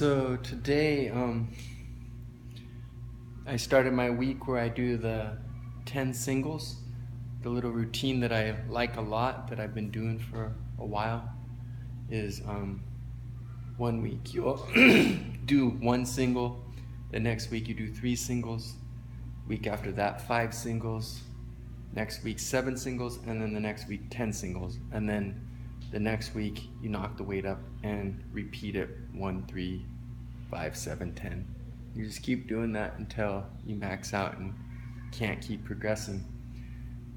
So today, I started my week where I do the 10 singles, the little routine that I like a lot that I've been doing for a while is 1 week you'll do one single, the next week you do 3 singles, week after that 5 singles, next week 7 singles, and then the next week 10 singles, and then the next week you knock the weight up and repeat it 1, 3, 5, 7, 10. You just keep doing that until you max out and can't keep progressing.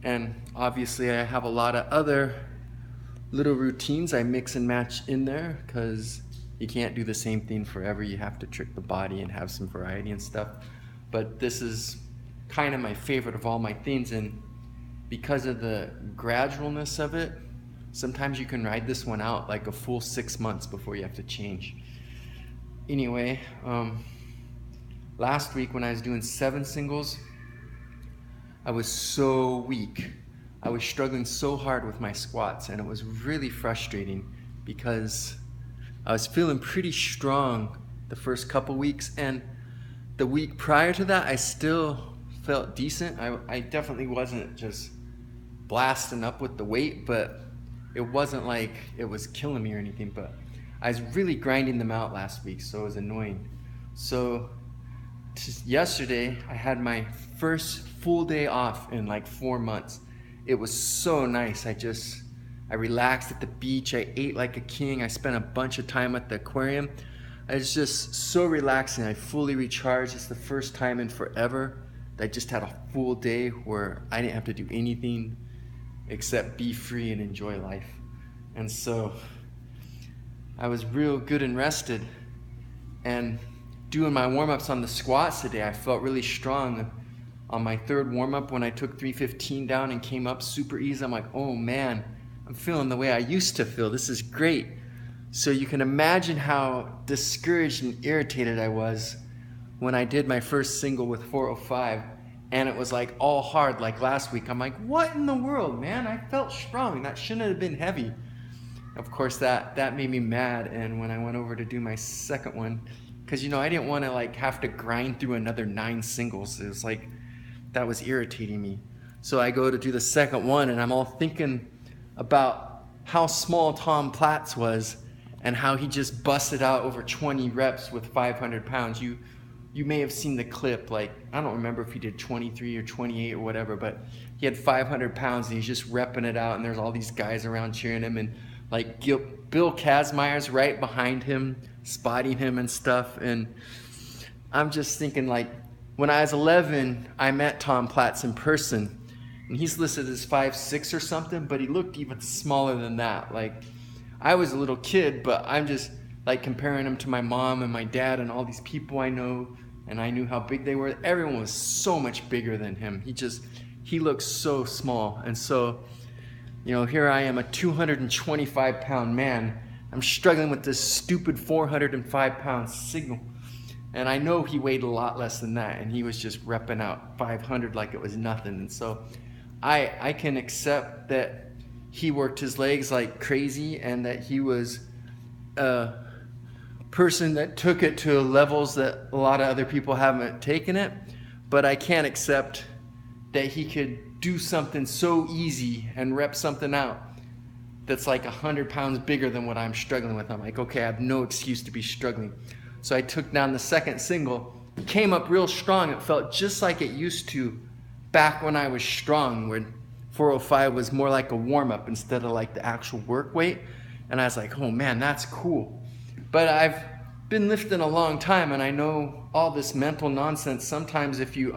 And obviously I have a lot of other little routines I mix and match in there because you can't do the same thing forever. You have to trick the body and have some variety and stuff. But this is kind of my favorite of all my things, and because of the gradualness of it, sometimes you can ride this one out like a full 6 months before you have to change. Anyway, last week when I was doing 7 singles, I was so weak. I was struggling so hard with my squats, and it was really frustrating because I was feeling pretty strong the first couple weeks, and the week prior to that I still felt decent. I definitely wasn't just blasting up with the weight, but it wasn't like it was killing me or anything, but I was really grinding them out last week, so it was annoying. So yesterday I had my first full day off in like 4 months. It was so nice. I relaxed at the beach. I ate like a king. I spent a bunch of time at the aquarium. It was just so relaxing. I fully recharged. It's the first time in forever that I just had a full day where I didn't have to do anything except be free and enjoy life. And so I was real good and rested. And doing my warm-ups on the squats today, I felt really strong. On my third warm-up, when I took 315 down and came up super easy, I'm like, oh man, I'm feeling the way I used to feel. This is great. So you can imagine how discouraged and irritated I was when I did my first single with 405, and it was like all hard like last week. I'm like, what in the world, man? I felt strong. That shouldn't have been heavy. Of course, that made me mad, and when I went over to do my second one, because I didn't want to like have to grind through another 9 singles. It was like, that was irritating me. So I go to do the second one, and I'm all thinking about how small Tom Platz was and how he just busted out over 20 reps with 500 pounds. You may have seen the clip, like, I don't remember if he did 23 or 28 or whatever, but he had 500 pounds and he's just repping it out, and there's all these guys around cheering him, and like Bill Kazmaier's right behind him, spotting him and stuff. And I'm just thinking, like, when I was 11, I met Tom Platz in person, and he's listed as 5'6" or something, but he looked even smaller than that. Like, I was a little kid, but I'm just like comparing him to my mom and my dad and all these people I know, and I knew how big they were. Everyone was so much bigger than him. He looked so small. And so, here I am, a 225-pound man. I'm struggling with this stupid 405-pound signal. And I know he weighed a lot less than that, and he was just repping out 500 like it was nothing. And so I can accept that he worked his legs like crazy and that he was a person that took it to levels that a lot of other people haven't taken it. But I can't accept that he could do something so easy and rep something out that's like 100 pounds bigger than what I'm struggling with. I'm like, okay, I have no excuse to be struggling. So I took down the second single, came up real strong. It felt just like it used to back when I was strong, when 405 was more like a warm-up instead of like the actual work weight. And I was like, oh man, that's cool. But I've been lifting a long time, and I know all this mental nonsense. Sometimes if you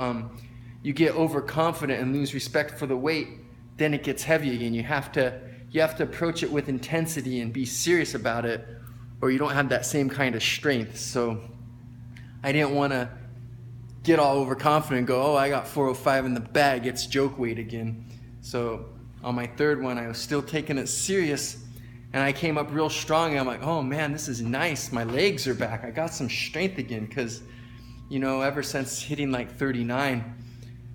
get overconfident and lose respect for the weight, then it gets heavy again. You have to approach it with intensity and be serious about it, or you don't have that same kind of strength. So I didn't want to get all overconfident and go, oh, I got 405 in the bag, it's joke weight again. So on my third one, I was still taking it serious, and I came up real strong, and I'm like, oh man, this is nice. My legs are back. I got some strength again, because, ever since hitting like 39,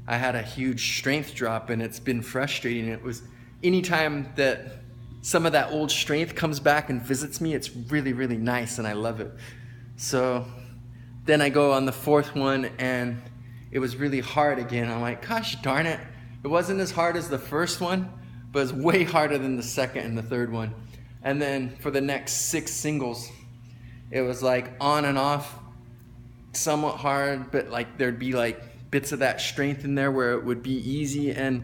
I had a huge strength drop, and it's been frustrating. It was anytime that some of that old strength comes back and visits me, it's really, really nice, and I love it. So then I go on the fourth one and it was really hard again. I'm like, gosh darn it. It wasn't as hard as the first one, but it's way harder than the second and the third one. And then for the next 6 singles, it was like on and off, somewhat hard, but like there'd be like bits of that strength in there where it would be easy, and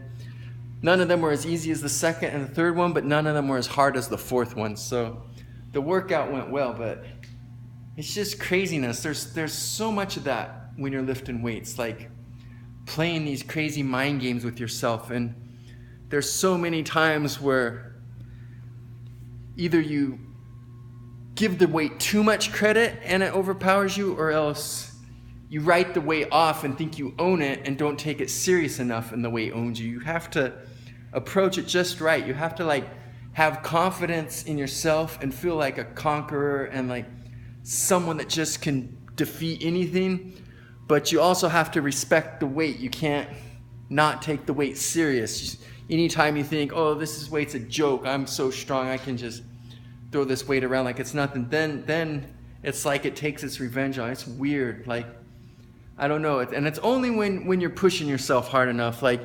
none of them were as easy as the second and the third one, but none of them were as hard as the fourth one. So the workout went well, but it's just craziness. There's so much of that when you're lifting weights, like playing these crazy mind games with yourself. And there's so many times where either you give the weight too much credit and it overpowers you, or else you write the weight off and think you own it and don't take it serious enough and the weight owns you. You have to approach it just right. You have to like have confidence in yourself and feel like a conqueror and like someone that just can defeat anything, but you also have to respect the weight. You can't not take the weight serious. Anytime you think, oh, this weight's a joke, I'm so strong, I can just throw this weight around like it's nothing, then it's like it takes its revenge on it. It's weird. Like, I don't know. And it's only when you're pushing yourself hard enough. Like,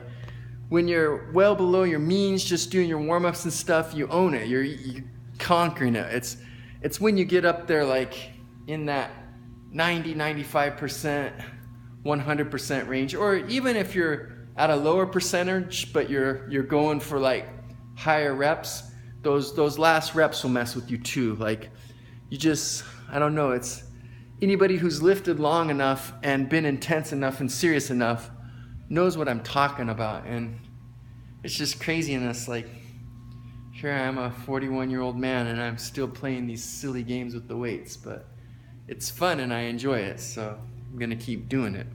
when you're well below your means, just doing your warm-ups and stuff, you own it. You're conquering it. It's when you get up there, like, in that 90, 95%, 100% range, or even if you're at a lower percentage, but you're going for, like, higher reps, those last reps will mess with you too. Like, you just, I don't know, it's anybody who's lifted long enough and been intense enough and serious enough knows what I'm talking about. And it's just craziness. Like, here I am, a 41-year-old man, and I'm still playing these silly games with the weights, but it's fun and I enjoy it, so I'm gonna keep doing it.